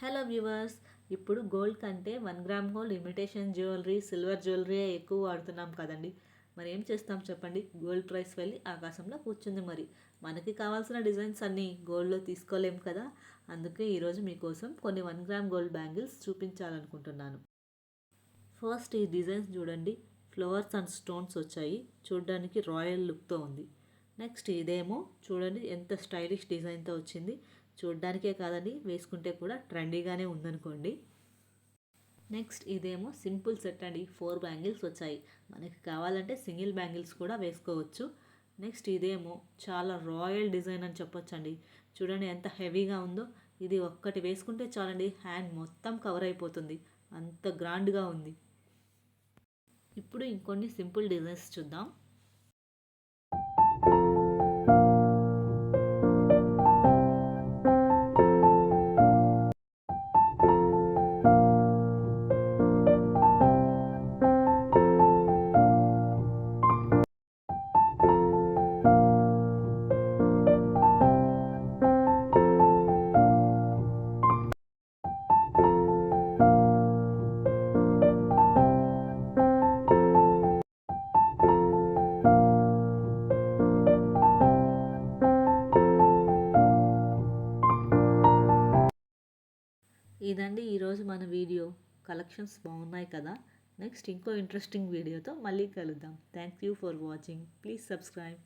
Hello viewers. ఇప్పుడు gold కంటే 1 gram gold, imitation jewellery, silver jewellery ఎక్కువ వాడుతున్నాం కదండి. మరి ఏం చేస్తాం చెప్పండి? గోల్డ్ ప్రైస్ వెళ్ళి ఆకాశంలో కూర్చుంది. మరి మనకి కావాల్సిన డిజైన్స్ అన్నీ గోల్డ్లో తీసుకోలేం కదా. అందుకే ఈరోజు మీకోసం కొన్ని 1 గ్రామ్ గోల్డ్ బ్యాంగిల్స్ చూపించాలనుకుంటున్నాను. ఫస్ట్ ఈ డిజైన్స్ చూడండి. ఫ్లవర్స్ అండ్ స్టోన్స్ వచ్చాయి. చూడడానికి రాయల్ లుక్తో ఉంది. నెక్స్ట్ ఇదేమో చూడండి ఎంత స్టైలిష్ డిజైన్తో వచ్చింది. చూడ్డానికే కాదండి, వేసుకుంటే కూడా ట్రెండీగానే ఉందనుకోండి. నెక్స్ట్ ఇదేమో సింపుల్ సెట్ అండి. 4 బ్యాంగిల్స్ వచ్చాయి. మనకి కావాలంటే సింగిల్ బ్యాంగిల్స్ కూడా వేసుకోవచ్చు. నెక్స్ట్ ఇదేమో చాలా రాయల్ డిజైన్ అని చెప్పొచ్చండి. చూడండి ఎంత హెవీగా ఉందో. ఇది ఒక్కటి వేసుకుంటే చాలండి, హ్యాండ్ మొత్తం కవర్ అయిపోతుంది. అంత గ్రాండ్గా ఉంది. ఇప్పుడు ఇంకొన్ని సింపుల్ డిజైన్స్ చూద్దాం. ఇదండి ఈరోజు మన వీడియో. కలెక్షన్స్ బాగున్నాయి కదా. నెక్స్ట్ ఇంకో ఇంట్రెస్టింగ్ వీడియోతో మళ్ళీ కలుద్దాం. Thank you for watching. Please subscribe.